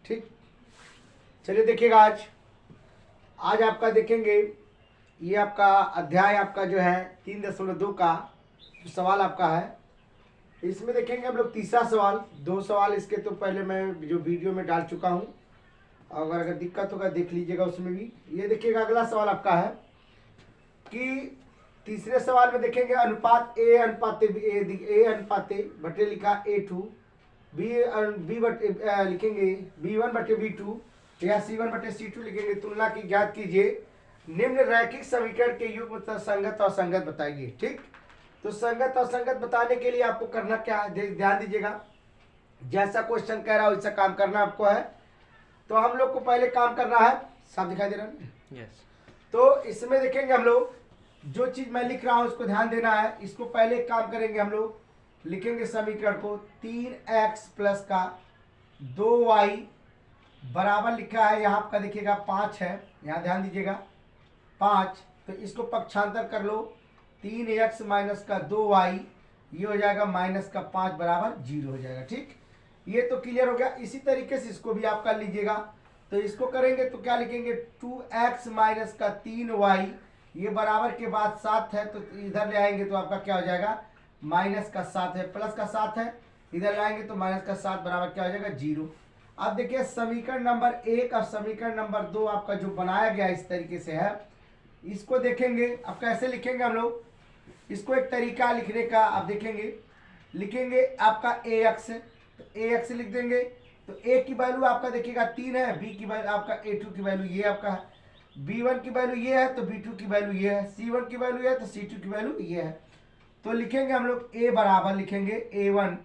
ठीक। चलिए देखिएगा, आज आपका देखेंगे ये आपका अध्याय आपका जो है 3.2 का जो सवाल आपका है, इसमें देखेंगे हम लोग तीसरा सवाल। 2 सवाल इसके तो पहले मैं जो वीडियो में डाल चुका हूँ, अगर दिक्कत होगा देख लीजिएगा उसमें भी। ये देखिएगा अगला सवाल आपका है कि तीसरे सवाल में देखेंगे अनुपात ए अनुपाते ए अनुपाते बटे लिखा A2 बी बटे लिखेंगे B1 बटे B2 या C1 बटे C2 लिखेंगे। तुलना की ज्ञात कीजिए, निम्न रैखिक समीकरण के युग्म संगत और संगत बताइए। ठीक, तो संगत और संगत बताने के लिए आपको करना क्या है, ध्यान दीजिएगा। जैसा क्वेश्चन कह रहा है वैसा काम करना आपको है। तो हम लोग को पहले काम करना है, साफ दिखाई दे रहा है? यस। तो इसमें देखेंगे हम लोग जो चीज मैं लिख रहा हूं उसको ध्यान देना है। इसको पहले काम करेंगे हम लोग, लिखेंगे समीकरण को 3x प्लस का 2y बराबर लिखा है, यहाँ आपका देखिएगा 5 है, यहाँ ध्यान दीजिएगा 5। तो इसको पक्षांतर कर लो, 3x माइनस का 2y ये हो जाएगा माइनस का 5 बराबर 0 हो जाएगा। ठीक, ये तो क्लियर हो गया। इसी तरीके से इसको भी आप कर लीजिएगा। तो इसको करेंगे तो क्या लिखेंगे 2x माइनस का 3y ये बराबर के बाद 7 है, तो इधर ले आएंगे तो आपका क्या हो जाएगा माइनस का 7 है, प्लस का 7 है, इधर लाएंगे तो माइनस का 7 बराबर क्या हो जाएगा 0। अब देखिए समीकरण नंबर 1 और समीकरण नंबर 2 आपका जो बनाया गया इस तरीके से है। इसको देखेंगे अब कैसे लिखेंगे हम लोग, इसको एक तरीका लिखने का आप देखेंगे, लिखेंगे आपका ax, तो ax लिख देंगे। तो a की वैल्यू आपका देखिएगा 3 है, b की वैल्यू आपका a2 की वैल्यू ये आपका है, b1 की वैल्यू ये है तो b2 की वैल्यू ये है, c1 की वैल्यू है तो c2 की वैल्यू ये है। तो लिखेंगे हम लोग a बराबर लिखेंगे a1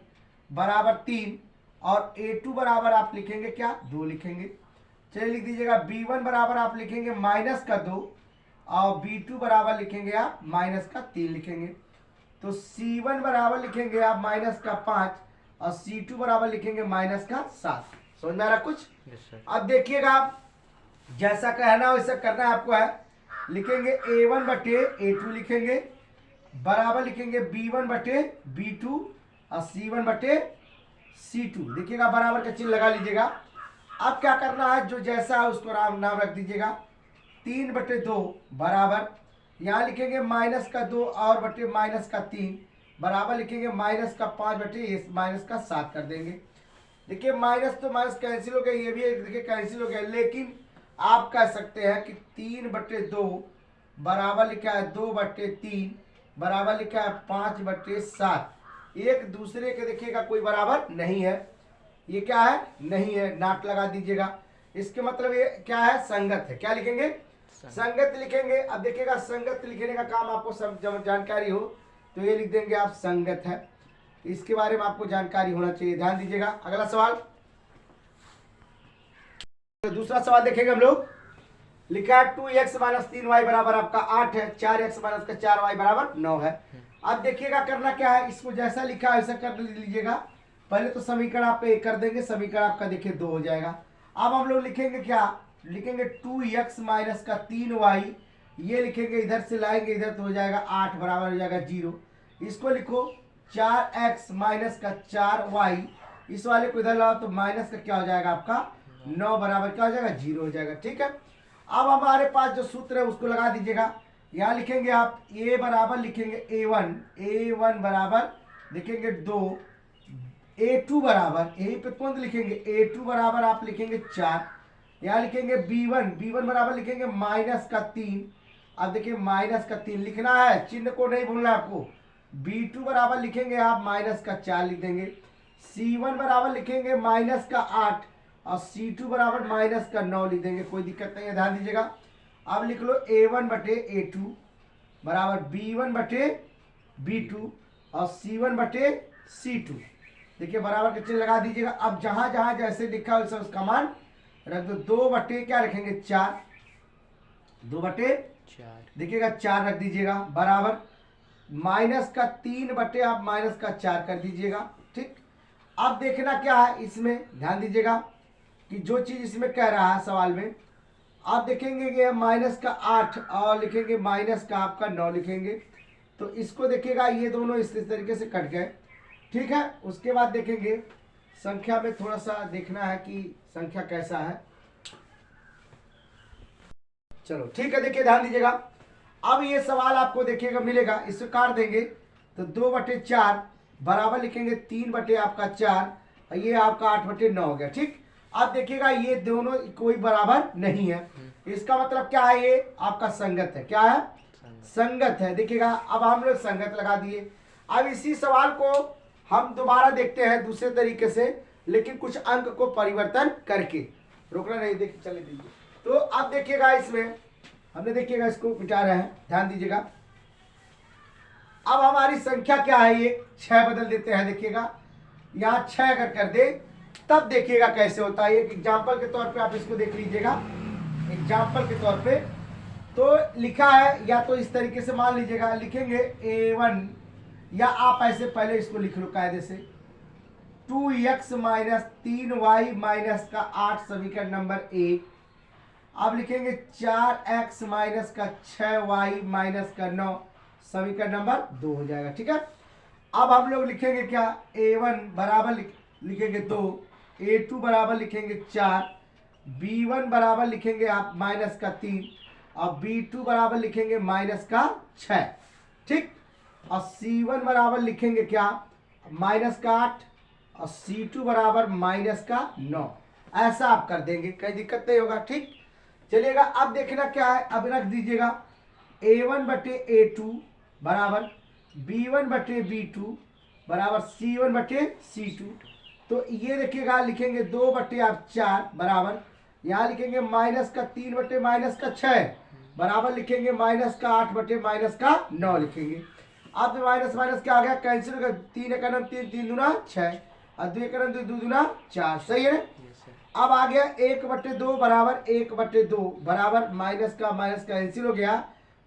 बराबर 3 और a2 बराबर आप लिखेंगे क्या 2 लिखेंगे। चलिए लिख दीजिएगा b1 बराबर आप लिखेंगे माइनस का 2 और b2 बराबर लिखेंगे आप माइनस का 3 लिखेंगे। तो c1 बराबर लिखेंगे आप माइनस का 5 और c2 बराबर लिखेंगे माइनस का 7। समझ में आ रहा कुछ? Yes sir. अब देखिएगा आप जैसा कहना वैसा करना है आपको है। लिखेंगे a1 बटे a2 लिखेंगे बराबर लिखेंगे b1 बटे b2 और c1 बटे c2। देखिएगा बराबर का चिन्ह लगा लीजिएगा। अब क्या करना है, जो जैसा है उसको नाम रख दीजिएगा 3 बटे 2 बराबर, यहाँ लिखेंगे माइनस का 2 और बटे माइनस का 3 बराबर लिखेंगे माइनस का 5 बटे माइनस का 7 कर देंगे। देखिए माइनस तो माइनस कैंसिल हो गया, ये भी देखिए कैंसिल हो गया, लेकिन आप कह सकते हैं कि 3 बटे 2 बराबर लिखा है 2 बटे 3 बराबर लिखा है 5 बटे 7। एक दूसरे के देखिएगा कोई बराबर नहीं है, ये क्या है नहीं है, नाट लगा दीजिएगा। इसके मतलब ये क्या है संगत है। क्या लिखेंगे संगत लिखेंगे। अब देखिएगा संगत लिखने का काम आपको सब जब जानकारी हो तो ये लिख देंगे आप संगत है, इसके बारे में आपको जानकारी होना चाहिए, ध्यान दीजिएगा। अगला सवाल, तो दूसरा सवाल देखेंगे हम लोग। लिखा है 2x माइनस 3y बराबर आपका 8 है, 4x माइनस का 4y बराबर 9 है। अब देखिएगा करना क्या है, इसको जैसा लिखा है वैसा कर लीजिएगा। पहले तो समीकरण आप एक कर देंगे, समीकरण आपका देखिए 2 हो जाएगा। अब हम लोग लिखेंगे क्या, लिखेंगे 2x माइनस का 3y ये लिखेंगे, इधर से लाएंगे इधर तो हो जाएगा 8 बराबर हो जाएगा 0। इसको लिखो 4x माइनस का 4y, इस वाले को इधर लाओ तो माइनस का क्या हो जाएगा आपका 9 बराबर क्या हो जाएगा 0 हो जाएगा। ठीक है, अब हमारे पास जो सूत्र है उसको लगा दीजिएगा। यहाँ लिखेंगे आप a बराबर लिखेंगे a1 बराबर लिखेंगे 2, a2 बराबर यही पे तुरंत लिखेंगे a2 बराबर आप लिखेंगे 4, यहाँ लिखेंगे b1 बराबर लिखेंगे माइनस का 3। अब देखिए माइनस का 3 लिखना है, चिन्ह को नहीं भूलना है आपको। b2 बराबर लिखेंगे आप माइनस का 4 लिख देंगे, c1 बराबर लिखेंगे माइनस का 8 और c2 बराबर माइनस का 9 लिख देंगे, कोई दिक्कत नहीं है, ध्यान दीजिएगा। अब लिख लो a1 बटे a2 बराबर b1 बटे b2 और c1 बटे c2। देखिए बराबर का चिन्ह लगा दीजिएगा। अब जहां जहां जैसे लिखा है उसका मान रख दो। 2 बटे क्या रखेंगे 4, 2 बटे 4 देखिएगा 4 रख दीजिएगा बराबर माइनस का 3 बटे आप माइनस का 4 कर दीजिएगा। ठीक, अब देखना क्या है इसमें, ध्यान दीजिएगा कि जो चीज इसमें कह रहा है सवाल में, आप देखेंगे कि माइनस का 8 और लिखेंगे माइनस का आपका 9 लिखेंगे, तो इसको देखिएगा ये दोनों इस तरीके से कट गए। ठीक है, उसके बाद देखेंगे संख्या में थोड़ा सा देखना है कि संख्या कैसा है। चलो ठीक है, देखिए ध्यान दीजिएगा। अब ये सवाल आपको देखिएगा मिलेगा, इससे काट देंगे तो 2/4 बराबर लिखेंगे 3 आपका 4, ये आपका 8/9 हो गया। ठीक, अब देखिएगा ये दोनों कोई बराबर नहीं है, इसका मतलब क्या है, ये आपका संगत है। क्या है? संगत है। देखिएगा अब हम लोग संगत लगा दिए। अब इसी सवाल को हम दोबारा देखते हैं दूसरे तरीके से, लेकिन कुछ अंक को परिवर्तन करके। रोकना नहीं, देखिए चले दीजिए। तो अब देखिएगा इसमें हमने देखिएगा इसको मिटा रहे हैं, ध्यान दीजिएगा। अब हमारी संख्या क्या है, ये 6 बदल देते हैं। देखिएगा यहाँ 6 अगर कर दे तब देखिएगा कैसे होता है। एक एग्जाम्पल के तौर पे आप इसको देख लीजिएगा। एग्जाम्पल के तौर पे तो लिखा है, या तो इस तरीके से मान लीजिएगा, लिखेंगे A1, या आप ऐसे पहले इसको लिख लो कायदे से, 2x माइनस 3y माइनस का 8 समीकरण नंबर 1। अब लिखेंगे 4x माइनस का 6y माइनस का 9 समीकरण नंबर 2 हो जाएगा। ठीक है, अब हम लोग लिखेंगे क्या, A1 बराबर लिखेंगे 2, A2 बराबर लिखेंगे 4, B1 बराबर लिखेंगे आप माइनस का 3, और B2 बराबर लिखेंगे माइनस का 6। ठीक, और C1 बराबर लिखेंगे क्या, माइनस का 8, और C2 बराबर माइनस का 9। ऐसा आप कर देंगे, कोई दिक्कत नहीं होगा। ठीक, चलिएगा अब देखना क्या है, अब रख दीजिएगा A1/A2 बराबर B1/B2 बराबर C1/C2। तो ये देखिएगा लिखेंगे 2/4 बराबर, यहाँ लिखेंगे माइनस का 3 माइनस का 6 बराबर लिखेंगे माइनस का 8/-9 लिखेंगे। अब माइनस माइनस क्या आ गया, कैंसिल होगा, 3 एक 3, 3 दूना 6, और 2 एक 2, 2 दूना 4। सही है ना? अब आ गया 1/2 बराबर 1/2 बराबर माइनस का कैंसिल हो गया,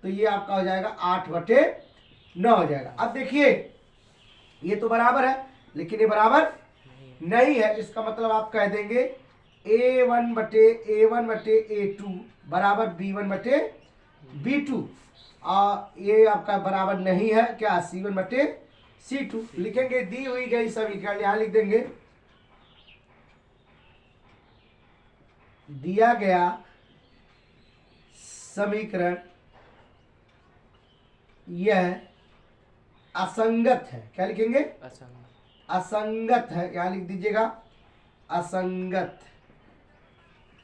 तो ये आपका हो जाएगा 8/9 हो जाएगा। अब देखिए ये तो बराबर है, लेकिन ये बराबर नहीं है। इसका मतलब आप कह देंगे A1/A2 बराबर B1/B2, और ये आपका बराबर नहीं है क्या, C1/C2। लिखेंगे दी हुई गई समीकरण, यहां लिख देंगे दिया गया समीकरण यह असंगत है। क्या लिखेंगे, असंगत है, यहां लिख दीजिएगा असंगत।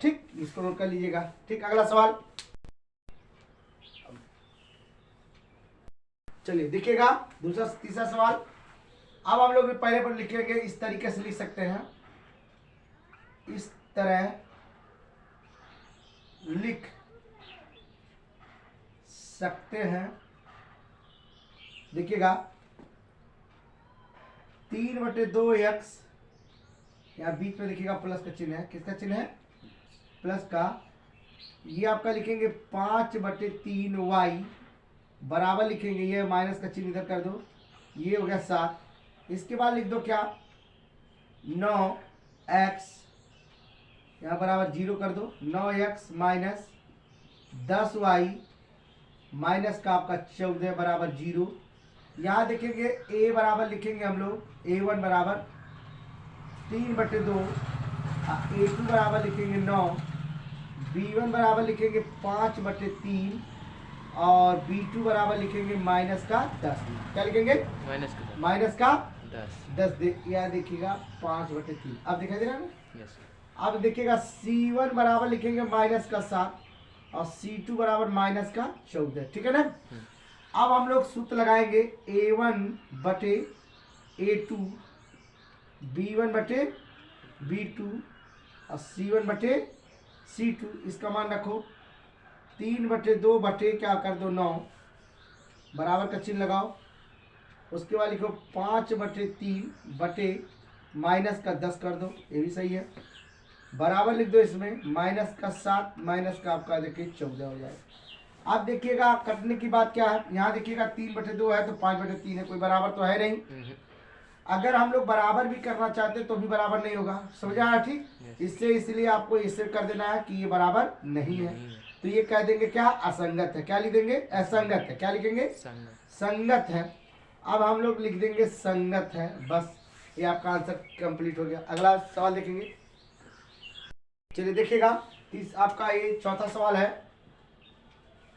ठीक, इसको नोट कर लीजिएगा। ठीक, अगला सवाल चलिए देखिएगा, तीसरा सवाल। अब हम लोग पहले पर लिखेंगे, इस तरीके से लिख सकते हैं, इस तरह लिख सकते हैं। देखिएगा 3/2x, यहाँ बीच में देखिएगा प्लस का चिन्ह है, किसका चिन्ह है, प्लस का। ये आपका लिखेंगे 5/3y बराबर लिखेंगे, ये माइनस का चिन्ह इधर कर दो, ये हो गया 7। इसके बाद लिख दो क्या, 9x, यहाँ बराबर 0 कर दो, 9x माइनस 10y माइनस का आपका 14 बराबर 0। यहाँ देखेंगे a बराबर लिखेंगे हम लोग, A1 बराबर 3/2, A2 बराबर लिखेंगे 9, B1 बराबर लिखेंगे 5/3, और B2 बराबर लिखेंगे माइनस का 10। क्या लिखेंगे, माइनस का 10। यहाँ देखिएगा 5/3। अब दिखाई दे रहा है ना। अब देखिएगा C1 बराबर लिखेंगे माइनस का 7, और C2 बराबर माइनस का 14। ठीक है ना। अब हम लोग सूत्र लगाएंगे A1/A2, B1/B2, और C1/C2। इसका मान रखो 3/2 बटे क्या कर दो 9, बराबर का चिन्ह लगाओ। उसके बाद लिखो 5/3 बटे माइनस का 10 कर दो, ये भी सही है। बराबर लिख दो इसमें माइनस का 7 माइनस का आपका देखिए 14 हो जाएगा। अब देखिएगा कटने की बात क्या है, यहाँ देखिएगा 3/2 है तो 5/3 है, कोई बराबर तो है नहीं। अगर हम लोग बराबर भी करना चाहते तो भी बराबर नहीं होगा, समझ आया। ठीक, इससे इसलिए आपको इससे कर देना है कि ये बराबर नहीं है, तो ये कह देंगे क्या, असंगत है। क्या लिख देंगे, असंगत है। क्या लिखेंगे, संगत है। अब हम लोग लिख देंगे संगत है, बस ये आपका आंसर कंप्लीट हो गया। अगला सवाल देखेंगे। चलिए देखिएगा, आपका ये चौथा सवाल है।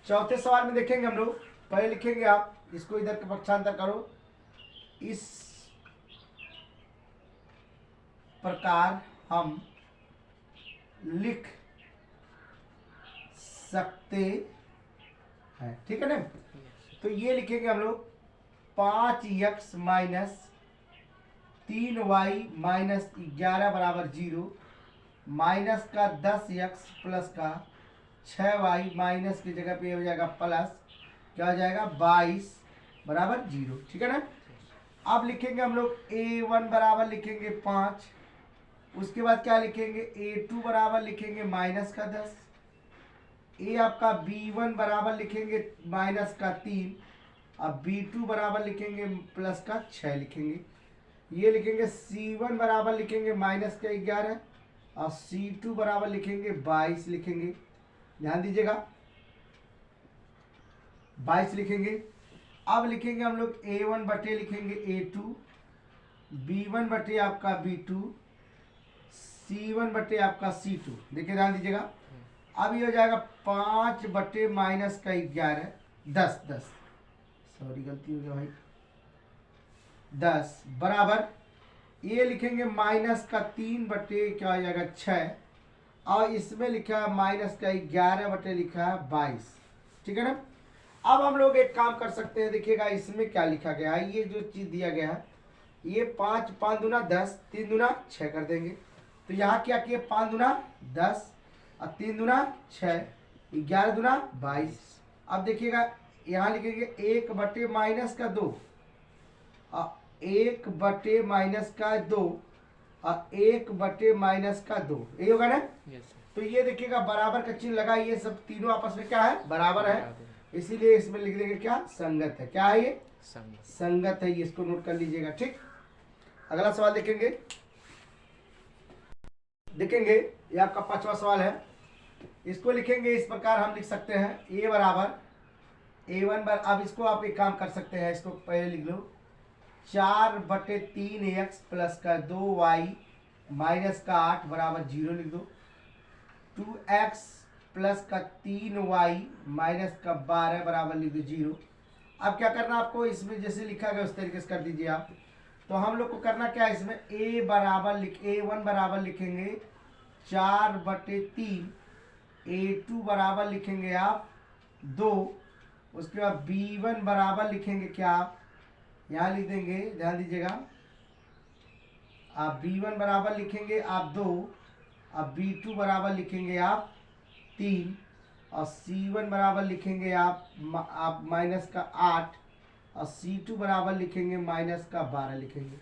चौथे सवाल में देखेंगे हम लोग, पहले लिखेंगे आप इसको, इधर का पक्षांतर करो। इस प्रकार हम लिख सकते हैं, ठीक है ना। तो ये लिखेंगे हम लोग 5x माइनस 3y माइनस 11 बराबर 0 माइनस का 10x प्लस का 6y माइनस की जगह पे हो जाएगा प्लस, क्या हो जाएगा 22 बराबर 0, ठीक है ना। अब लिखेंगे हम लोग a1 बराबर लिखेंगे 5, उसके बाद क्या लिखेंगे a2 बराबर लिखेंगे माइनस का 10, ये आपका b1 बराबर लिखेंगे माइनस का 3, अब b2 बराबर लिखेंगे प्लस का 6 लिखेंगे। ये लिखेंगे c1 बराबर लिखेंगे माइनस का 11 और c2 बराबर लिखेंगे 22 लिखेंगे। ध्यान दीजिएगा 22 लिखेंगे। अब लिखेंगे हम लोग a1 बटे लिखेंगे a2, b1 बटे आपका b2, c1 बटे आपका c2। देखिए ध्यान दीजिएगा, अब ये हो जाएगा 5 बटे माइनस का 11 10 सॉरी गलती हो गया भाई 10 बराबर, ये लिखेंगे माइनस का 3 बटे क्या हो जाएगा 6, और इसमें लिखा है माइनस का 11 बटे लिखा है 22, ठीक है ना। अब हम लोग एक काम कर सकते हैं, देखिएगा इसमें क्या लिखा गया है, ये जो चीज़ दिया गया है, ये 5 5 दूना 10 3 दूना 6 कर देंगे। तो यहाँ क्या किए 5 दूना 10 और 3 दूना 6, 11 दूना 22। अब देखिएगा यहाँ लिखेंगे 1 बटे माइनस का 2 और 1 बटे माइनस का 2 और 1 बटे माइनस का 2, यही होगा ना। तो ये देखिएगा बराबर का चिन्ह लगा, ये सब तीनों आपस में क्या है बराबर है, इसीलिए इसमें लिख देंगे क्या संगत है। क्या है ये संगत है, ये इसको नोट कर लीजिएगा, ठीक। अगला सवाल देखेंगे। ये आपका 5वां सवाल है। इसको लिखेंगे इस प्रकार हम लिख सकते हैं a बराबर a1 बर, अब इसको आप एक काम कर सकते हैं, इसको पहले लिख लो 4 बटे 3x प्लस का 2y माइनस का 8 बराबर 0 लिख दो, 2x प्लस का 3y माइनस का 12 बराबर लिख दो 0। अब क्या करना आपको, इसमें जैसे लिखा गया उस तरीके से कर दीजिए आप। तो हम लोग को करना क्या है, इसमें a1 बराबर लिखेंगे 4 बटे 3, a2 बराबर लिखेंगे आप 2, उसके बाद b1 बराबर लिखेंगे क्या आप यहाँ लिख देंगे, ध्यान दीजिएगा आप b1 बराबर लिखेंगे आप 2, अब b2 बराबर लिखेंगे आप 3 और c1 बराबर लिखेंगे आप माइनस का 8 और c2 बराबर लिखेंगे माइनस का 12 लिखेंगे।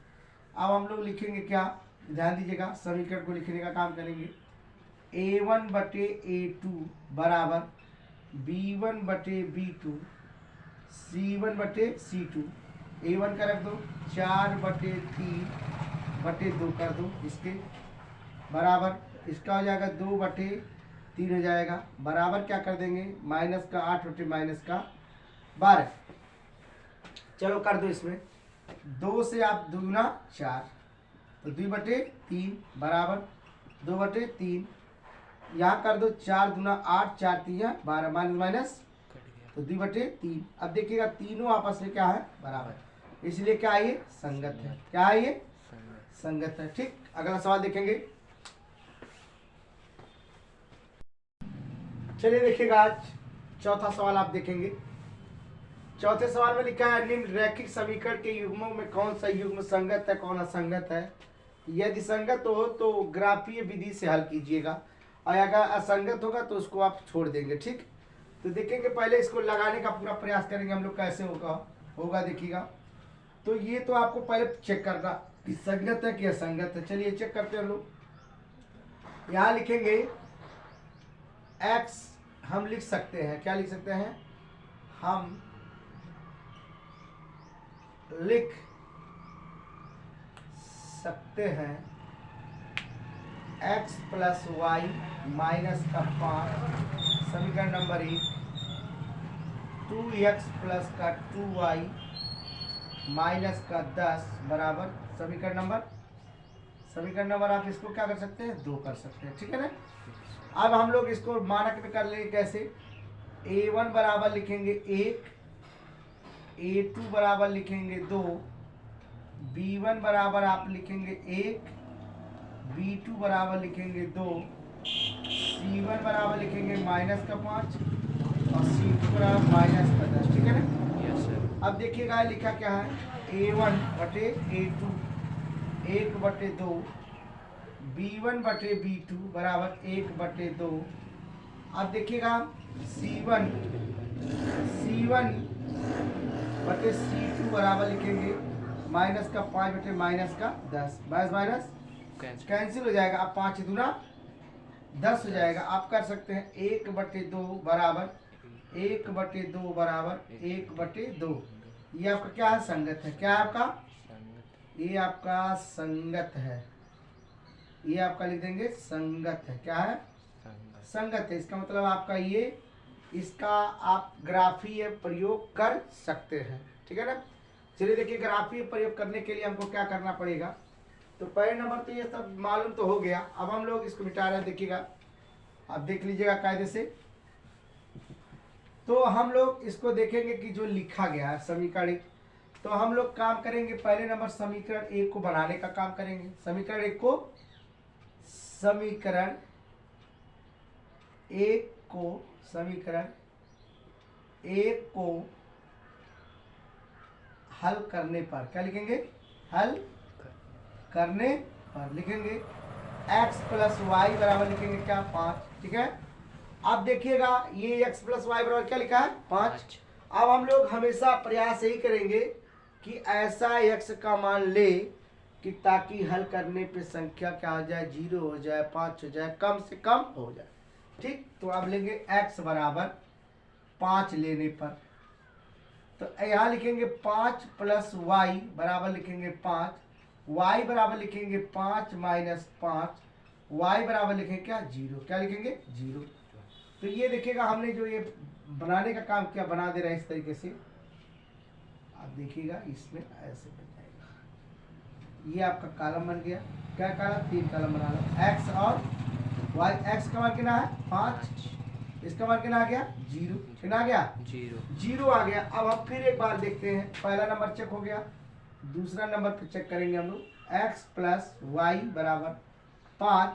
अब हम लोग लिखेंगे क्या, ध्यान दीजिएगा समीकरण को लिखने का काम करेंगे, a1 बटे a2 बराबर b1 बटे b2 c1 बटे c2, a1 का रख दो 4 बटे 3 बटे 2 कर दो, इसके बराबर इसका हो जाएगा 2 बटे 3 हो जाएगा, बराबर क्या कर देंगे माइनस का 8 बटे माइनस का 12। चलो कर दो, इसमें 2 से आप 2 गुना 4 तो 2 बटे 3 बराबर 2 बटे 3, यहाँ कर दो 4 दूना 8 4 3 12 माइनस माइनस तो 2 बटे 3। अब देखिएगा तीनों आपस में क्या है बराबर, इसलिए क्या है ये संगत है। क्या है ये संगत है, ठीक। अगला सवाल देखेंगे। चलिए देखिएगा आज चौथा सवाल आप देखेंगे। चौथे सवाल में लिखा है निम्न रैखिक समीकरण के युग्मों में कौन सा युग्म संगत है कौन असंगत है। यदि संगत हो तो ग्राफीय विधि से हल कीजिएगा और अगर असंगत होगा तो उसको आप छोड़ देंगे, ठीक। तो देखेंगे पहले इसको लगाने का पूरा प्रयास करेंगे हम लोग, कैसे होगा देखिएगा। तो ये तो आपको पहले चेक करना कि संगत है कि असंगत है। चलिए चेक करते हैं हम लोग। यहाँ लिखेंगे x, हम लिख सकते हैं क्या लिख सकते हैं, हम लिख सकते हैं x प्लस वाई माइनस का 5, समीकरण नंबर 1, 2x प्लस का 2y माइनस का 10 बराबर समीकरण नंबर आप इसको क्या कर सकते हैं, 2 कर सकते हैं, ठीक है ना। अब हम लोग इसको मानक में कर लेंगे कैसे, a1 बराबर लिखेंगे 1, a2 बराबर लिखेंगे 2, b1 बराबर आप लिखेंगे 1, b2 बराबर लिखेंगे 2, c1 बराबर लिखेंगे -5 और c2 बराबर -10, ठीक है ना। Yes sir. अब देखिएगा लिखा क्या है, a1 बटे a2 1/2, b1 बटे b2 बराबर 1/2। अब देखिएगा c1 बटे c2 बराबर लिखेंगे -5 बटे -10, माइनस कैंसिल हो जाएगा। अब 5 दूना 10 हो जाएगा। आप कर सकते हैं 1/2 बराबर 1/2 बराबर 1/2। ये आपका क्या है, संगत है। क्या है आपका, ये आपका संगत है। ये आपका लिख देंगे संगत है। क्या है, संगत है। इसका मतलब आपका ये, इसका आप ग्राफीय प्रयोग कर सकते हैं, ठीक है ना। चलिए देखिए, ग्राफीय प्रयोग करने के लिए हमको क्या करना पड़ेगा। तो पहले नंबर तो ये सब मालूम तो हो गया। अब हम लोग इसको मिटा रहे हैं, देखिएगा आप देख लीजिएगा कायदे से। तो हम लोग इसको देखेंगे कि जो लिखा गया है समीकरण, तो हम लोग काम करेंगे पहले नंबर समीकरण 1 को बनाने का काम करेंगे। समीकरण 1 को हल करने पर क्या लिखेंगे, हल करने पर लिखेंगे x + y बराबर लिखेंगे क्या, 5, ठीक है। अब देखिएगा ये x + y बराबर क्या लिखा है, 5। अब हम लोग हमेशा प्रयास यही करेंगे कि ऐसा x का मान ले कि ताकि हल करने पे संख्या क्या हो जाए, 0 हो जाए, 5 हो जाए, कम से कम हो जाए, ठीक। तो अब लेंगे x बराबर 5 लेने पर, तो यहाँ लिखेंगे 5 + y बराबर लिखेंगे 5, y बराबर लिखेंगे 5 - 5, y बराबर लिखेंगे क्या, 0। क्या लिखेंगे, 0। तो ये देखिएगा हमने जो ये बनाने का काम किया, बना दे रहे हैं इस तरीके से। आप देखिएगा इसमें ऐसे बन जाएगा। ये आपका कॉलम बन गया। क्या कॉलम, 3 कॉलम बना लो। x और y, x का मान कितना है, 5, इसका मान कितना आ गया, 0। कितना आ गया, 0 आ गया। अब हम फिर एक बार देखते हैं, पहला नंबर चेक हो गया, दूसरा नंबर पे चेक करेंगे हम लोग। x + y बराबर 5,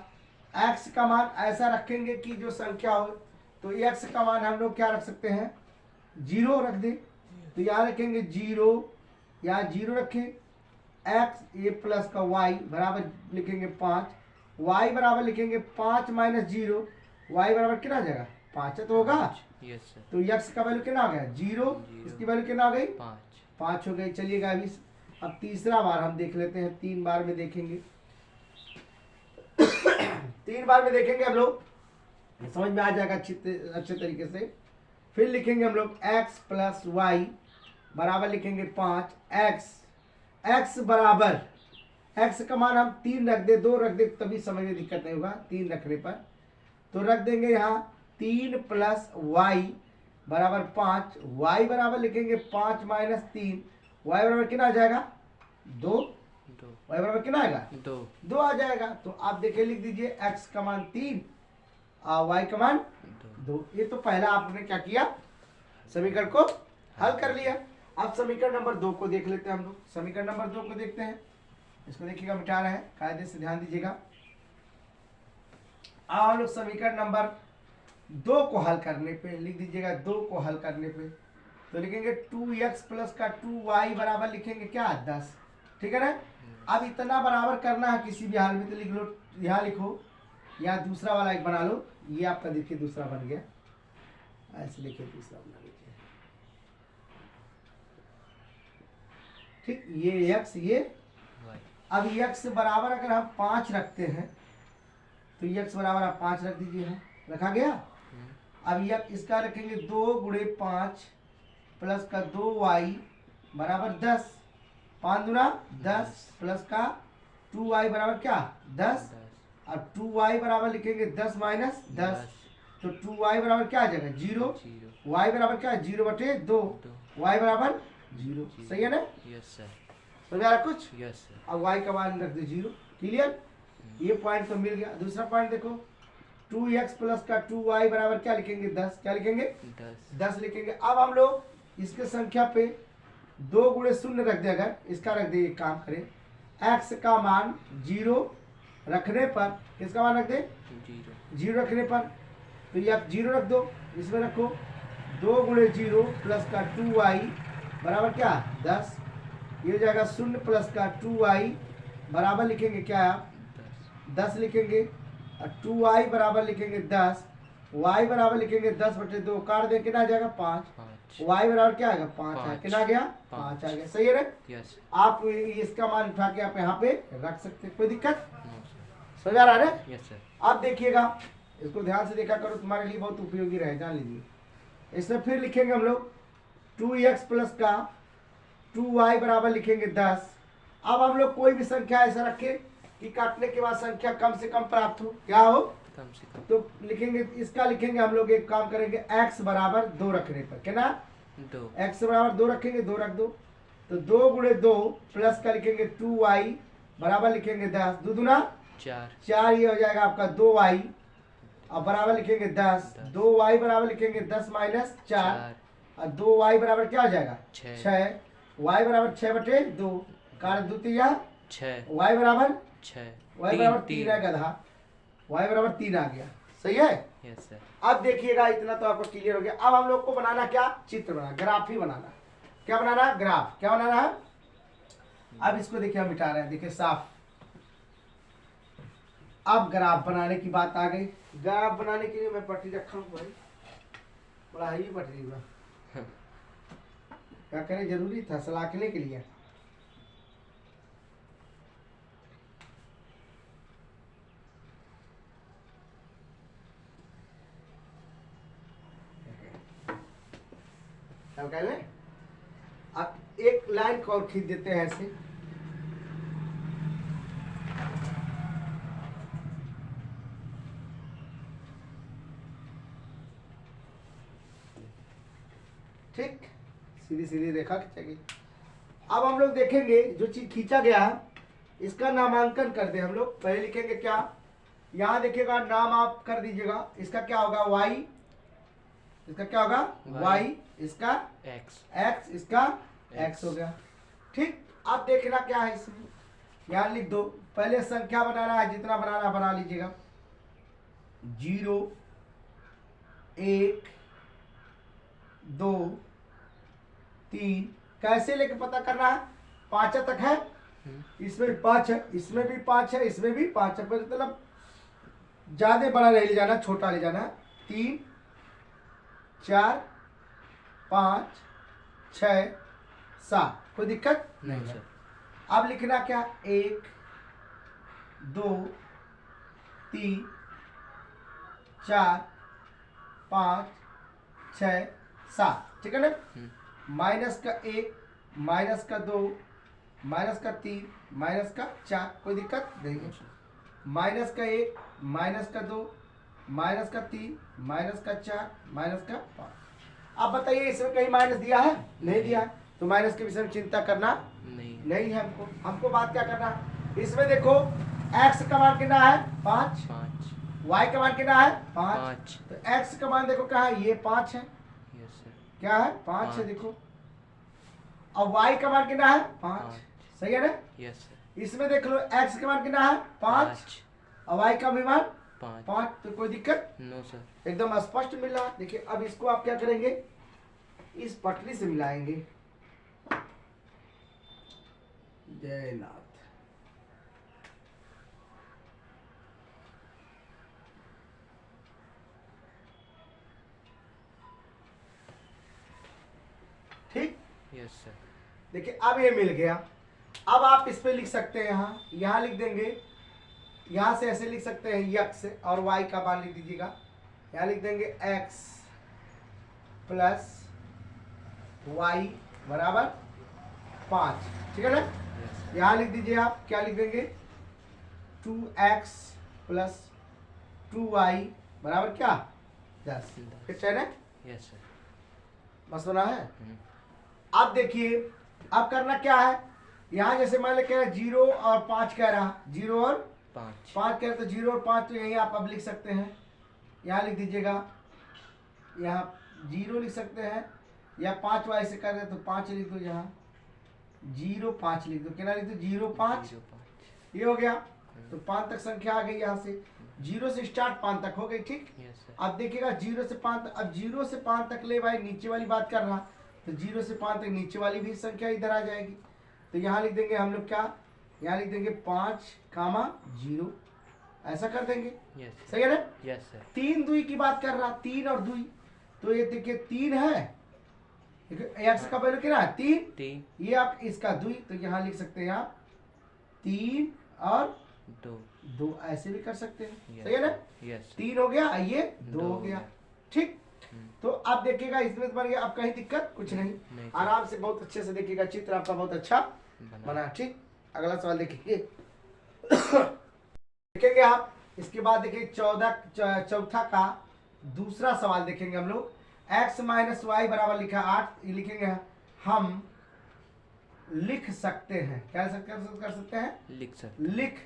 x का मान ऐसा रखेंगे कि जो संख्या हो, तो x का मान हम लोग क्या रख सकते हैं, 0 रख दें। तो यहाँ रखेंगे 0, यहाँ 0 रखें। x ये प्लस का y बराबर लिखेंगे 5, y बराबर लिखेंगे 5 - 0, y बराबर कितना आ जाएगा, 5 तो होगा। Yes sir. तो x का वैल्यू कितना आ गया, 0, इसकी वैल्यू कितना आ गई, 5 हो गई। चलिएगा अभी अब तीसरा बार हम देख लेते हैं। 3 बार में देखेंगे 3 बार में देखेंगे हम लोग, समझ में आ जाएगा अच्छे तरीके से। फिर लिखेंगे हम लोग x + y बराबर लिखेंगे 5, x बराबर, x का मान हम 3 रख दे, 2 रख दे तभी समझ में दिक्कत नहीं होगा। 3 रखने पर तो रख देंगे यहाँ 3 + y बराबर 5, y बराबर लिखेंगे 5 - 3, y बराबर कितना आ जाएगा, 2, y बराबर कितना आएगा, 2 आ जाएगा। तो आप देखिए लिख दीजिए x का मान 3 और y का मान 2। ये तो पहला आपने क्या किया, समीकरण को हल कर लिया। अब समीकरण नंबर 2 को देख लेते हैं हम लोग। समीकरण नंबर 2 को देखते हैं। इसको देखिएगा मिटा रहे हैं, कायदे से ध्यान दीजिएगा। अब हम लोग समीकरण नंबर 2 को हल करने पे लिख दीजिएगा, 2 को हल करने पे तो लिखेंगे 2x + का 2y बराबर लिखेंगे क्या, 10, ठीक है ना। अब इतना बराबर करना है किसी भी हाल में, तो लिख लो, यहाँ लिखो, यहाँ दूसरा वाला एक बना लो। ये आपका देखिए दूसरा बन गया, ऐसे लिखिए दूसरा बना लीजिए, ठीक। ये x, ये अब x बराबर अगर हम 5 रखते हैं तो x बराबर आप 5 रख दीजिए, यहाँ रखा गया। अब यह इसका रखेंगे 2 × 5 प्लस का 2y बराबर 10, 5 दूना 10 प्लस का 2y बराबर क्या, 10। अब 2y बराबर लिखेंगे 10 - 10, तो 2y बराबर क्या आ जाएगा, 0, y बराबर क्या है, 0/2, y बराबर 0। सही है ना। Yes sir. समझ आ रहा कुछ? Yes sir. अब वाई का मान रख दो 0। क्लियर? ये पॉइंट तो मिल गया। दूसरा पॉइंट देखो 2x प्लस का 2y बराबर क्या लिखेंगे 10। क्या लिखेंगे 10 लिखेंगे। अब हम लोग इसके संख्या पे 2 गुणे 0 रख दे। अगर इसका रख दे, एक काम करें, x का मान 0 रखने पर, किसका मान रख दे 0 रखने पर, तो ये आप 0 रख दो, इसमें रखो 2 गुणे 0 प्लस का 2y बराबर क्या 10। ये हो जाएगा 0 प्लस का 2y बराबर लिखेंगे क्या आप 10 लिखेंगे, और 2y बराबर लिखेंगे 10, y बराबर लिखेंगे 10/2, काट दे कितना आ जाएगा 5, y बराबर क्या आएगा 5 है, कितना आ गया 5 आ गया। सही है ना? यस। आप इसका मान उठा के आप यहाँ पे रख सकते हैं, कोई दिक्कत? समझ आ रहा है? Yes sir. आप देखिएगा, इसको ध्यान से देखा करो, तुम्हारे लिए बहुत उपयोगी रहे, जान लीजिए। इसमें फिर लिखेंगे हम लोग 2x प्लस का 2y बराबर लिखेंगे 10। अब हम लोग कोई भी संख्या ऐसा रखें कि काटने के बाद संख्या कम से कम प्राप्त हो, क्या हो कम से कम। तो लिखेंगे, इसका लिखेंगे हम लोग, एक काम करेंगे x बराबर 2 रखने पर, क्या ना 2 x बराबर 2 रखेंगे, 2 रख दो, तो 2 गुणे 2 प्लस का लिखेंगे 2y बराबर लिखेंगे 10, 2 दूना 4, ये हो जाएगा आपका 2y, अब बराबर लिखेंगे 10, 2y बराबर लिखेंगे 10 माइनस 4, और 2y बराबर क्या हो जाएगा 6, y बराबर 6/2, कारण द्वितीय 6, y बराबर 6, y बराबर 3 है गधा, y बराबर 3 आ गया। सही है? Yes sir. अब देखिएगा, इतना तो आपको क्लियर हो गया। अब हम लोग को बनाना क्या, चित्र बनाना, ग्राफ ही बनाना। क्या बनाना है, ग्राफ। क्या बनाना है? अब इसको देखिए हम मिटा रहे हैं, देखिए साफ। अब ग्राफ बनाने की बात आ गई। ग्राफ बनाने के लिए मैं पटरी रखा हूँ भाई, बड़ा ही पटरी हुआ, क्या करें, जरूरी था सलाखने के लिए। क्या कह लें, अब एक लाइन को और खींच देते हैं ऐसे, ठीक, सीधी सीधी रेखा खींचेगी। अब हम लोग देखेंगे जो चीज खींचा गया है इसका नामांकन कर दे हम लोग। पहले लिखेंगे क्या, यहाँ देखिएगा नाम आप कर दीजिएगा, इसका क्या होगा y, इसका क्या होगा y, इसका x, इसका x हो गया। ठीक, अब देखना क्या है इसमें, यहाँ लिख दो। पहले संख्या बनाना है, जितना बनाना बना लीजिएगा, 0 1 2 3, कैसे लेके पता करना है, 5 तक है, इसमें भी 5 है, इसमें भी 5 है, इसमें भी 5 है, मतलब ज्यादा बड़ा नहीं ले जाना, छोटा ले जाना। 3 4 5 6 7, कोई दिक्कत नहीं है। अब लिखना क्या, 1 2 3 4 5 6 7, ठीक है ना? माइनस का 1, माइनस का 2, माइनस का 3, माइनस का 4, कोई दिक्कत नहीं है। माइनस का 1, माइनस का 2, माइनस का 3, माइनस का 4, माइनस का 5। अब बताइए इसमें कहीं माइनस दिया है, नहीं दिया है, तो माइनस के विषय में चिंता करना नहीं है हमको। हमको बात क्या करना है, इसमें देखो x का मान कितना है 5, y का मान कितना है 5, तो x का मान देखो क्या है, ये 5 है, क्या है 5 है, देखो। अब y का मान कितना है 5, सही है ना? यस। इसमें देख लो x का मान कितना है 5, और y का भी मान 5, तो कोई दिक्कत नो सर, एकदम स्पष्ट मिल रहा। देखिए अब इसको आप क्या करेंगे, इस पटरी से मिलाएंगे। जयनाथ, ठीक, यस सर। देखिए अब ये मिल गया। अब आप इस पे लिख सकते हैं, यहाँ लिख देंगे, यहाँ से ऐसे लिख सकते हैं x और y का मान लिख दीजिएगा। यहाँ लिख देंगे x प्लस y बराबर 5, ठीक है ना? यहाँ लिख दीजिए आप, क्या लिख देंगे, 2x प्लस 2y बराबर क्या 10, ठीक है ना? Yes sir. बस बना है। अब देखिए अब करना क्या है, यहाँ जैसे मान लें कह रहा 0 और 5 कह रहा, 0 और 5 कह रहा, तो 0 और 5 तो यहीं आप अब लिख सकते हैं, यहाँ लिख दीजिएगा, यहाँ 0 लिख सकते हैं, या 5 वाई से कर रहे तो 5 लिख दो, यहाँ 0 5 लिख दो, क्या लिख दो 0 5, ये हो गया। तो 5 तक संख्या आ गई, यहाँ से 0 से स्टार्ट 5 तक हो गई, ठीक। अब देखिएगा 0 से 5, अब 0 से 5 तक ले भाई, नीचे वाली बात कर रहा, तो 0 से 5 तक नीचे वाली भी संख्या इधर आ जाएगी। तो यहाँ लिख देंगे हम लोग क्या, यहाँ लिख देंगे 5, 0, ऐसा कर देंगे, सही है ना। Yes sir. 3 दुई की बात कर रहा, 3 और दुई, तो ये देखिए 3 है, एक्स का वैल्यू कितना है 3, ये आप इसका दुई, तो यहाँ लिख सकते हैं आप 3 और 2, ऐसे भी कर सकते हैं, सही है ना। 3 हो गया, ये 2 हो गया, ठीक। तो आप देखिएगा इसमें बन गया, अब कहीं दिक्कत कुछ नहीं, आराम से बहुत अच्छे से देखिएगा, चित्र आपका बहुत अच्छा बना, ठीक। अगला सवाल देखेंगे देखेंगे आप, इसके बाद देखिए चौथा का दूसरा सवाल देखेंगे हम लोग। x माइनस वाई बराबर लिखा 8, लिखेंगे हम लिख सकते हैं, क्या कर सकते हैं, लिख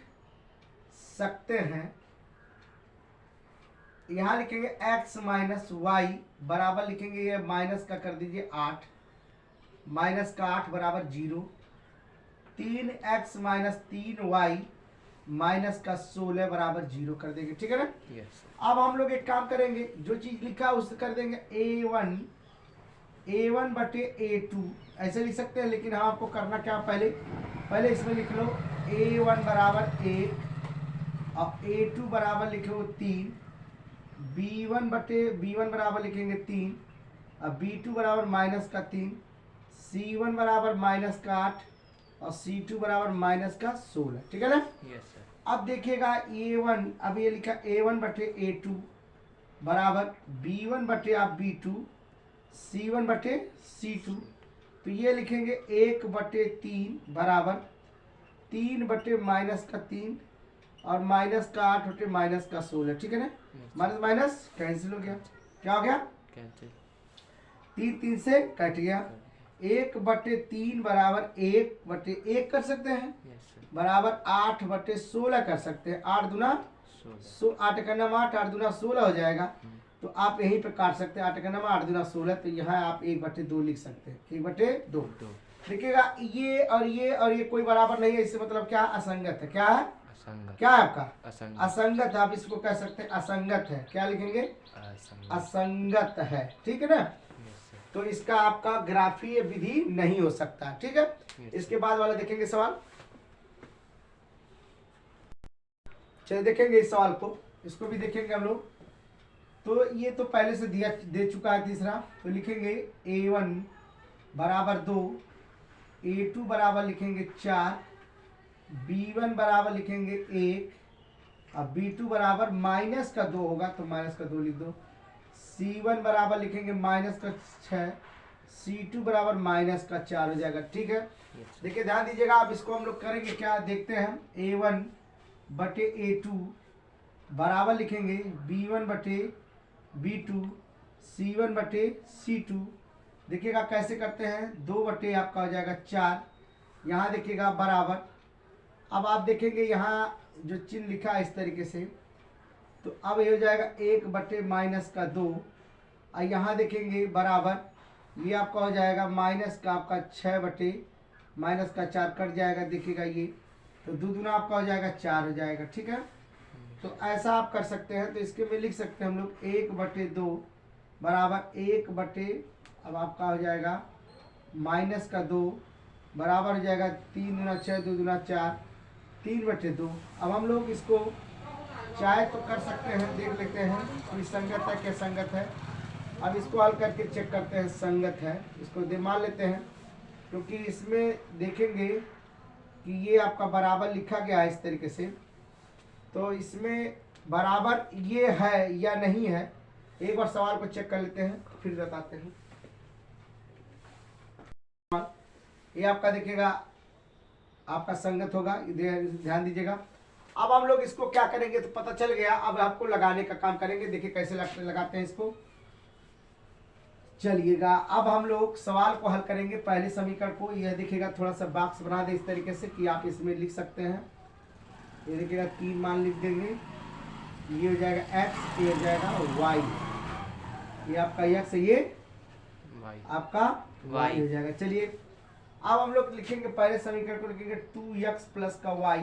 सकते हैं। यहां लिखेंगे x माइनस वाई बराबर लिखेंगे, ये माइनस का कर दीजिए 8, माइनस का 8 बराबर 0, 3x माइनस 3y माइनस का 16 बराबर 0 कर देंगे, ठीक है ना। अब हम लोग एक काम करेंगे, जो चीज लिखा उससे कर देंगे a1 बटे a2, ऐसे लिख सकते हैं, लेकिन हम आपको करना क्या, पहले इसमें लिख लो a1 बराबर 1 और a2 बराबर लिखो 3, b1 बराबर लिखेंगे 3 और b2 बराबर माइनस का 3, c1 बराबर माइनस का 8 और c2 बराबर माइनस का 16, ठीक है ना। अब देखिएगा a1, अब ये लिखा a1 बटे a2 बराबर b1 बटे आप b2, c1 बटे c2, तो ये लिखेंगे 1 बटे 3 बराबर 3 बटे माइनस का 3 और माइनस का 8 बटे माइनस का 16, ठीक है ना। माइनस माइनस कैंसिल हो गया, क्या हो गया, 3 से कट गया, 1 बटे 3 बराबर 1 बटे 1 कर सकते हैं, बराबर 8 बटे 16 कर सकते हैं, 8 दूना 8 का नाम 8, 8 दूना 16 हो जाएगा, तो आप यहीं पे काट सकते हैं, 8 का नाम 8 दूना 16, तो यहाँ आप 1 बटे 2 लिख सकते हैं, 1 बटे 2। देखिएगा ये और ये कोई बराबर नहीं है, इससे मतलब क्या, असंगत है, क्या है, क्या है आपका, असंगत है, आप इसको कह सकते हैं असंगत है, क्या लिखेंगे, असंगत है, ठीक है ना। तो इसका आपका ग्राफीय विधि नहीं हो सकता, ठीक है। इसके बाद वाला देखेंगे सवाल, चलिए देखेंगे इस सवाल को, इसको भी देखेंगे हम लोग। तो ये तो पहले से दे चुका है तीसरा, तो लिखेंगे a1 बराबर 2, a2 बराबर लिखेंगे 4, b1 बराबर लिखेंगे 1 और b2 बराबर माइनस का 2 होगा, तो माइनस का 2 लिख दो, c1 बराबर लिखेंगे माइनस का 6, c2 बराबर माइनस का 4 हो जाएगा, ठीक है। देखिए ध्यान दीजिएगा, अब इसको हम लोग करेंगे क्या, देखते हैं। a1 बटे a2 बराबर लिखेंगे b1 बटे b2, c1 बटे c2, देखिएगा कैसे करते हैं, 2 बटे आपका हो जाएगा 4, यहाँ देखिएगा बराबर। अब आप देखेंगे यहाँ जो चिन्ह लिखा है इस तरीके से, तो अब ये हो जाएगा 1 बटे माइनस का 2 और यहाँ देखेंगे बराबर, ये आपका हो जाएगा माइनस का आपका 6 बटे माइनस का 4 कट जाएगा, देखिएगा ये, तो 2 दूना आपका हो जाएगा 4 हो जाएगा, ठीक है। तो ऐसा आप कर सकते हैं, तो इसके में लिख सकते हैं हम लोग 1 बटे 2 बराबर 1 बटे, अब आपका हो जाएगा माइनस का 2 बराबर हो जाएगा 3 दूना 6, 2 दूना 4, 3 बटे 2। अब हम लोग इसको चाहे तो कर सकते हैं, देख लेते हैं कोई संगत है क्या संगत है। अब इसको हल करके चेक करते हैं, संगत है, इसको मान लेते हैं, क्योंकि इसमें देखेंगे कि ये आपका बराबर लिखा गया है इस तरीके से, तो इसमें बराबर ये है या नहीं है, एक बार सवाल को चेक कर लेते हैं फिर बताते हैं। ये आपका देखिएगा आपका संगत होगा, ध्यान दीजिएगा। अब हम लोग इसको क्या करेंगे, तो पता चल गया, अब आपको लगाने का काम करेंगे, देखिए कैसे लगाते हैं इसको। चलिएगा अब हम लोग सवाल को हल करेंगे। पहले समीकरण को यह देखिएगा, थोड़ा सा बॉक्स बना दे इस तरीके से कि आप इसमें लिख सकते हैं। ये देखिएगा 3 मान लिख देंगे, ये हो जाएगा x, ये हो जाएगा y, ये आपका x है, ये वाई आपका y Y हो जाएगा। चलिए अब हम लोग लिखेंगे, पहले समीकरण को लिखेंगे 2x प्लस का y,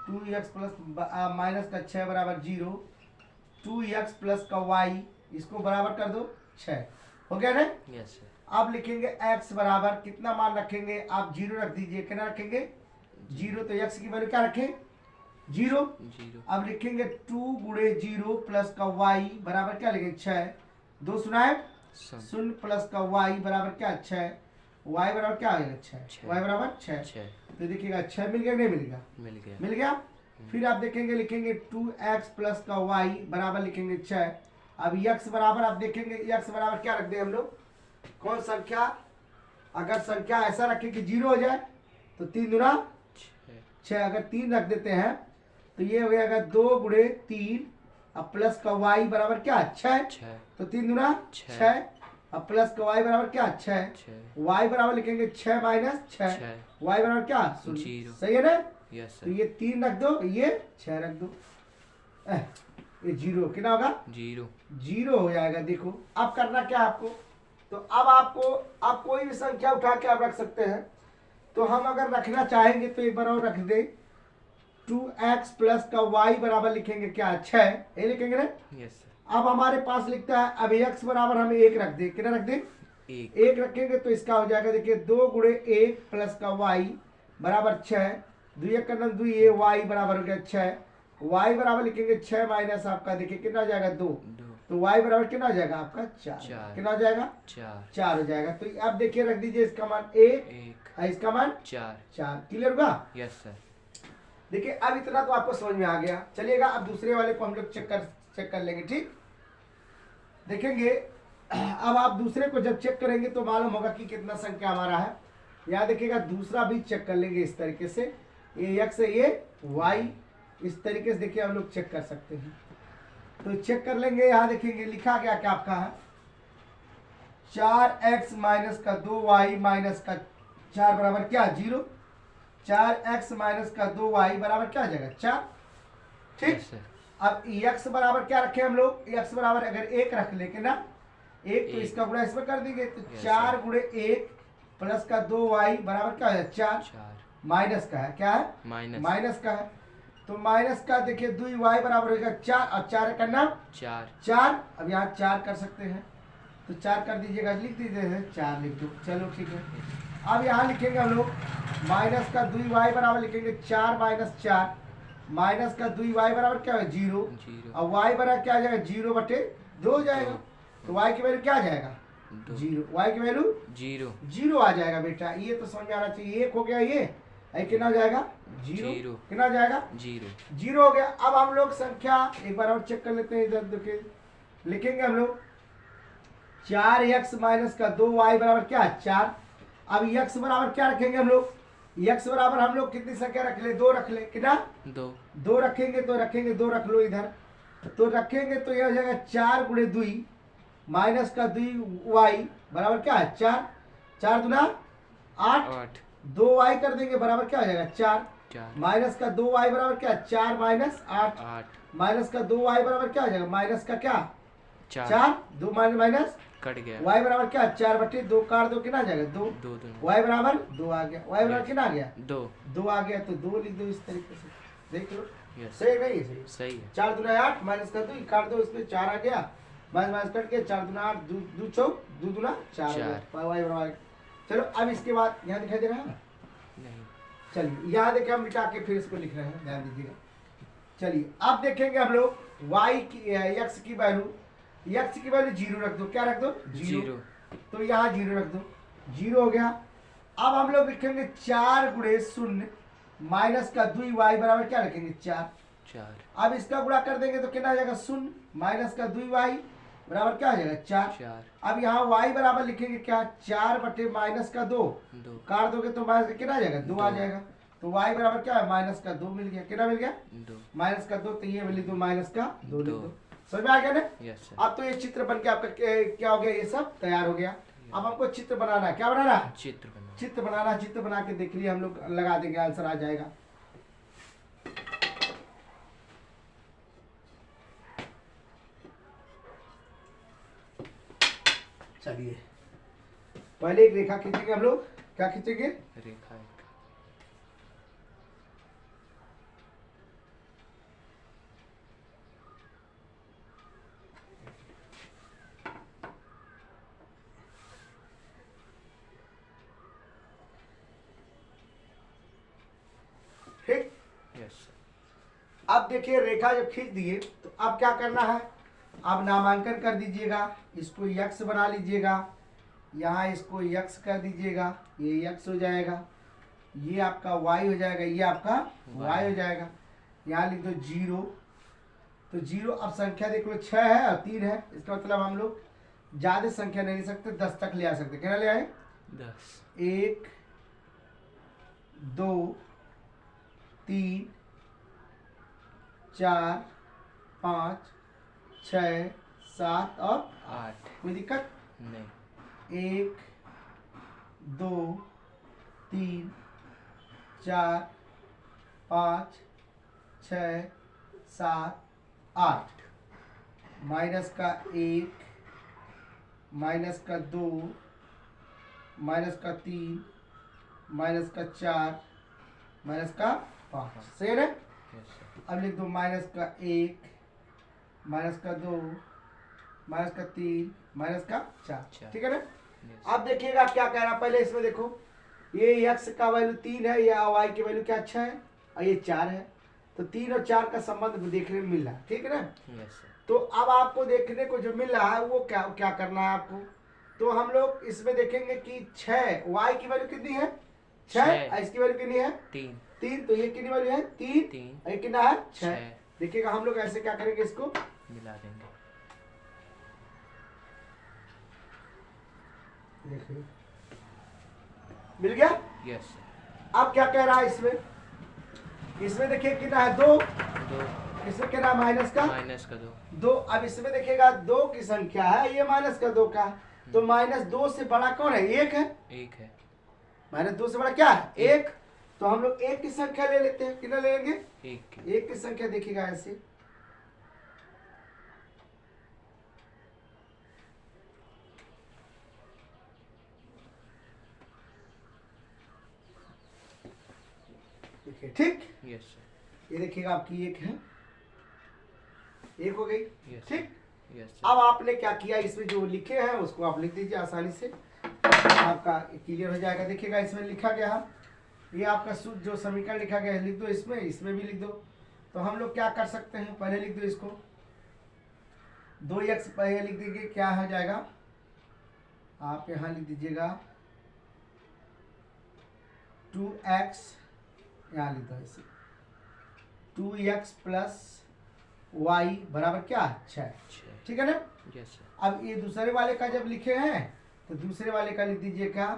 2x प्लस माइनस का 6 बराबर 0, 2x प्लस का y, इसको बराबर कर दो 6, हो गया ना। यस सर अब लिखेंगे x बराबर कितना मान रखेंगे आप, 0 रख दीजिए। कितना रखेंगे 0, तो x की वैल्यू क्या रखें 0। 0 अब लिखेंगे 2 गुणे 0 प्लस का y बराबर क्या लिखेंगे 6, 2 सुना है सम 0 प्लस का y बराबर क्या 6, y बराबर क्या आएगा 6, छः। y बराबर 6। 6 तो देखिएगा 6 मिल गया कि नहीं मिल गया, मिल गया मिल गया। फिर आप देखेंगे लिखेंगे 2x प्लस का y बराबर लिखेंगे 6। अब x बराबर आप देखेंगे, x बराबर क्या रख दें हम लोग, कौन संख्या, अगर संख्या ऐसा रखें कि 0 हो जाए तो 3 दूना 6, अगर 3 रख देते हैं तो ये हो जाएगा 2 गुणे 3, अब प्लस का y बराबर क्या 6, 6 तो 3 दूना छः। 6, अब प्लस का y बराबर क्या 6, 6 y बराबर लिखेंगे 6 माइनस 6, 6 y बराबर क्या 0, जीरो। सही है ना। यस तो सर ये 3 रख दो, ये 6 रख दो, ये 0 कितना होगा 0 0 हो जाएगा। देखो अब करना क्या है आपको, तो अब आपको आप कोई भी संख्या उठा के आप रख सकते हैं। तो हम अगर रखना चाहेंगे तो एक बार और रख दे, 2x प्लस का y बराबर लिखेंगे क्या 6, ये लिखेंगे ना। यस सर अब हमारे पास लिखता है, अब x बराबर हम 1 रख दे, कितना रख दे 1 1 रखेंगे तो इसका हो जाएगा, देखिए 2 गुणे 1 प्लस का y बराबर 6, 2 का नाम 2, ये y बराबर हो गया 6, y बराबर लिखेंगे 6 माइनस आपका देखिए कितना हो जाएगा 2, 2 तो y बराबर कितना हो जाएगा आपका 4, चार। कितना हो जाएगा 4 4 हो जाएगा। तो अब देखिए रख दीजिए इसका मान 1 1 और इसका मान 4 4, क्लियर हुआ। यस सर देखिए अब इतना तो आपको समझ में आ गया। चलिएगा अब दूसरे वाले को हम लोग चेक कर लेंगे, ठीक। देखेंगे अब आप दूसरे को जब चेक करेंगे तो मालूम होगा कि कितना संख्या हमारा है। यहाँ देखिएगा दूसरा भी चेक कर लेंगे इस तरीके से, ये x है, ये y, इस तरीके से देखिए हम लोग चेक कर सकते हैं। तो चेक कर लेंगे, यहाँ देखेंगे लिखा गया क्या आपका है 4x माइनस का 2y माइनस का 4 बराबर क्या 0, 4x माइनस का 2y बराबर क्या आ जाएगा 4, ठीक। यस सर अब x बराबर क्या रखे हम लोग, x बराबर अगर 1 रख ले के ना 1, तो एक। इसका गुणा इसमें कर देंगे, तो Yes, 4 गुणे 1 प्लस का 2y बराबर क्या है 4, 4 माइनस का है, क्या है माइनस माइनस का है। तो माइनस का देखिए 2y बराबर होगा 4, और 4 का नाम 4, अब यहाँ 4 कर सकते हैं, तो 4 कर दीजिएगा, लिख दीजिए 4 लिख दो, चलो ठीक है। अब यहाँ लिखेंगे हम लोग माइनस का 2y बराबर लिखेंगे 4 माइनस 4, माइनस का 2y बराबर क्या है 0, 0 और y बराबर क्या आ जाएगा 0/2 हो जाएगा। तो y की वैल्यू क्या आ जाएगा 0, y की वैल्यू 0 0 आ जाएगा बेटा, ये तो समझ में आना चाहिए। 1 हो गया, ये कितना हो जाएगा 0, जीरो। कितना हो जाएगा 0 हो गया। अब हम लोग संख्या एक बार और चेक कर लेते हैं, इधर देखिए लिखेंगे हम लोग 4x माइनस का 2y बराबर क्या 4। अब x बराबर क्या रखेंगे हम लोग, x बराबर हम लोग कितनी संख्या रख ले 2 रख ले, कितना 2 रखेंगे, तो रखेंगे 2 रख लो इधर, तो रखेंगे तो यह हो जाएगा 4 गुणे 2 माइनस का 2y बराबर क्या है 4, 4 दूना 8, 2y कर देंगे बराबर क्या हो जाएगा 4, माइनस का 2y बराबर क्या 4 माइनस 8, माइनस का 2y बराबर क्या हो जाएगा, माइनस का क्या 4, 2 माइनस कट गया y बराबर क्या 4/2 काट दो, कितना आ जाएगा 2, y बराबर 2 आ गया, y बराबर कितना आ गया 2 आ गया, तो 2 लिख दो इस तरीके से, देख लो सही नहीं है, सही है। 4 दूना 8 माइनस का 2 काट दो, इसमें 4 आ गया, माइनस कट के 4 दूना 8, 2 चौक 2 दूना 4 y बराबर। चलो अब इसके बाद यहाँ दिखाई दे रहा है नहीं, चलिए यहाँ देखिए हम मिटा के फिर इसको लिख रहे हैं, ध्यान दीजिएगा। चलिए अब देखेंगे हम लोग y की x की वैल्यू, x की वैल्यू 0 रख दो, क्या रख दो 0, तो यहाँ 0 रख दो, 0 हो गया। अब हम लोग लिखेंगे 4 गुणे 0 माइनस का 2y बराबर क्या रखेंगे 4, अब इसका गुणा कर देंगे तो कितना आ जाएगा 0 माइनस का 2y बराबर क्या आ जाएगा 4। अब यहाँ y बराबर लिखेंगे क्या 4 माइनस का 2 काट दोगे तो माइनस का कितना आ जाएगा 2 आ जाएगा, तो y बराबर क्या है माइनस का 2 मिल गया, कितना मिल गया माइनस का 2, तो ये लिख दो माइनस का 2 लिख दो, समझ में आ गया ना? Yes sir. अब तो ये चित्र बन के आपका क्या हो गया, ये सब तैयार हो गया। अब हमको चित्र बनाना है, क्या बनाना है? चित्र बना। चित्र बनाना। चित्र बना के देख लिए हम लोग, लगा देंगे, आंसर आ जाएगा। चलिए पहले एक रेखा खींचेंगे हम लोग। क्या खींचेंगे? रेखा एक। ठीक। Yes sir. अब देखिए रेखा जब खींच दिए तो अब क्या करना है, अब नामांकन कर दीजिएगा। इसको यक्स बना लीजिएगा, यहाँ इसको यक्स कर दीजिएगा, ये यक्स हो जाएगा, ये आपका वाई हो जाएगा, ये आपका वाई हो जाएगा। यहाँ लिख दो 0। तो 0, अब संख्या देख लो 6 है और 3 है, इसका मतलब हम लोग ज्यादा संख्या नहीं ले सकते, 10 तक ले आ सकते। कितना ले आए? 10। 1 2 3 4 5 6 7 और 8। कोई दिक्कत? नहीं। 1 2 3 4 5 6 7 8। माइनस का 1, माइनस का 2, माइनस का 3, माइनस का 4, माइनस का 5। सही है ना? Yes sir. अब लिख दो माइनस का 1, माइनस का 2, माइनस का 3, माइनस का 4। ठीक है ना? यस। अब देखिएगा क्या कह रहा है, पहले इसमें देखो, ये x का वैल्यू 3 है, या y की वैल्यू क्या 6 है और ये 4 है। तो 3 और 4 का संबंध देखने में मिल रहा है। ठीक है ना? Yes sir. तो अब आपको देखने को जो मिल रहा है वो क्या क्या करना है आपको, तो हम लोग इसमें देखेंगे कि 6, y की वैल्यू कितनी है? 6, छः। इसकी वैल्यू कितनी है? 3। 3। तो ये कितनी वैल्यू है? 3। 3। ये कितना है? 6। छः। देखिएगा हम लोग ऐसे क्या करेंगे, इसको मिला देंगे। देखिए मिल गया। Yes sir. अब क्या कह रहा है इसमें, इसमें देखिए कितना है? 2। 2। इसमें कितना है? माइनस का माइनस का 2। 2। अब इसमें देखिएगा 2 की संख्या है, ये माइनस का 2 का है। तो माइनस 2 से बड़ा कौन है? 1 है। 1 है। माइनस 2 से बड़ा क्या है? 1। तो हम लोग 1 की संख्या ले लेते हैं। कितना ले लेंगे? 1। 1 की संख्या देखिएगा ऐसे, देखिए। ठीक। Yes sir. ये देखिएगा आपकी 1 है, 1 हो गई। यस। ठीक। Yes sir. अब आपने क्या किया, इसमें जो लिखे हैं उसको आप लिख दीजिए आसानी से, आपका क्लियर हो जाएगा। देखिएगा इसमें लिखा गया है, ये आपका शुद्ध जो समीकरण लिखा गया है लिख दो, इसमें इसमें भी लिख दो। तो हम लोग क्या कर सकते हैं, पहले लिख दो इसको 2x, पहले लिख दीजिए क्या हो जाएगा, आप यहाँ लिख दीजिएगा 2x, यहाँ लिख दो इसे 2x प्लस y बराबर क्या? 6। 6। ठीक है ना? Yes sir. अब ये दूसरे वाले का जब लिखे हैं तो दूसरे वाले का लिख दीजिए क्या,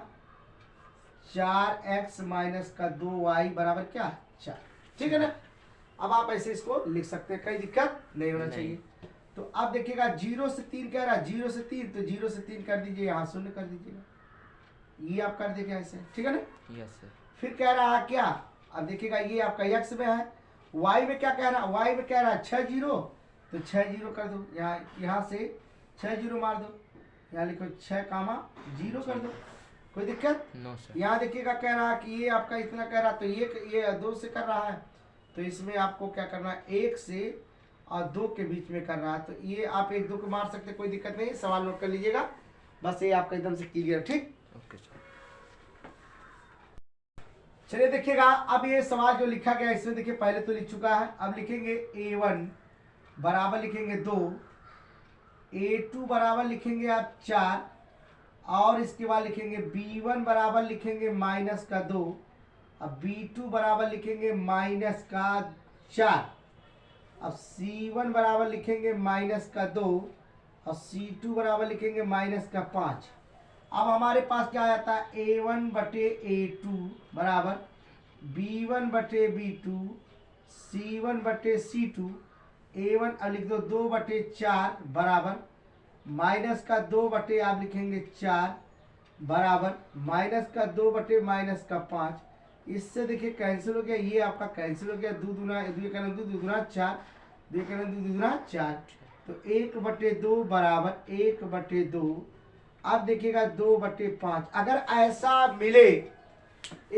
4x माइनस का 2y बराबर क्या? 4। ठीक है ना? अब आप ऐसे इसको लिख सकते हैं, कोई दिक्कत नहीं होना चाहिए। तो अब देखिएगा 0 से 3 कह रहा है, 0 से 3, तो 0 से 3 कर दीजिए, यहाँ 0 कर दीजिएगा, ये आप कर देंगे ऐसे। ठीक है ना? Yes sir. फिर कह रहा है क्या, अब देखिएगा ये आपका x में है, y में क्या कह रहा है? y में कह रहा है 6 0, तो 6 0 कर दो, यहाँ से 6 0 मार दो, यहाँ लिखो 6 कामा 0 कर दो, कोई दिक्कत? No sir. यहाँ देखिएगा कह रहा है कि ये आपका इतना कह रहा है, तो ये 2 से कर रहा है, तो इसमें आपको क्या करना है, 1 से और 2 के बीच में कर रहा है, तो ये आप 1 2 को मार सकते, कोई दिक्कत नहीं। सवाल नोट कर लीजिएगा, बस ये आपका एकदम से क्लियर। ठीक। Okay sir. चलिए देखिएगा, अब ये सवाल जो लिखा गया इसमें देखिए पहले तो लिख चुका है, अब लिखेंगे a1 बराबर लिखेंगे 2, a2 बराबर लिखेंगे आप 4, और इसके बाद लिखेंगे b1 बराबर लिखेंगे माइनस का 2, अब b2 बराबर लिखेंगे माइनस का 4, अब c1 बराबर लिखेंगे माइनस का 2, और c2 बराबर लिखेंगे माइनस का 5। अब हमारे पास क्या आ जाता है, a1 बटे a2 बराबर b1 बटे b2, c1 बटे c2, A1 अब लिख दो 2/4 बराबर माइनस का 2 आप लिखेंगे 4 बराबर माइनस का 2 माइनस का 5। इससे देखिए कैंसिल हो गया, ये आपका कैंसिल हो गया, 2 दूना 2 का 2 2 दूना 4 2 का 2 दूना 4। तो 1/2 बराबर 1/2। अब देखिएगा 2/5। अगर ऐसा मिले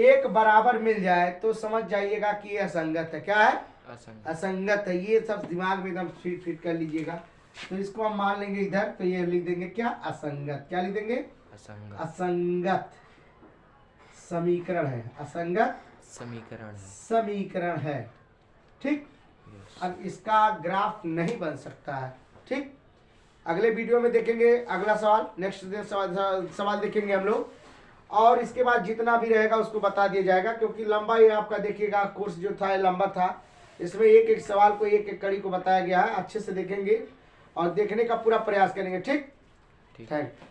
एक बराबर मिल जाए तो समझ जाइएगा कि ये असंगत है। क्या है? असंगत। असंगत है। ये सब दिमाग में एकदम फिट कर लीजिएगा। तो इसको हम मान लेंगे इधर, तो ये लिख देंगे क्या? असंगत। क्या लिख देंगे? असंगत असंगत समीकरण है। असंगत समीकरण है। समीकरण है। ठीक। यस। अब इसका ग्राफ नहीं बन सकता है। ठीक। अगले वीडियो में देखेंगे अगला सवाल, नेक्स्ट सवाल देखेंगे हम लोग, और इसके बाद जितना भी रहेगा उसको बता दिया जाएगा, क्योंकि लंबा ये आपका देखिएगा कोर्स जो था लंबा था। इसमें एक एक सवाल को एक एक कड़ी को बताया गया है। अच्छे से देखेंगे और देखने का पूरा प्रयास करेंगे। ठीक। ठीक। Thank you.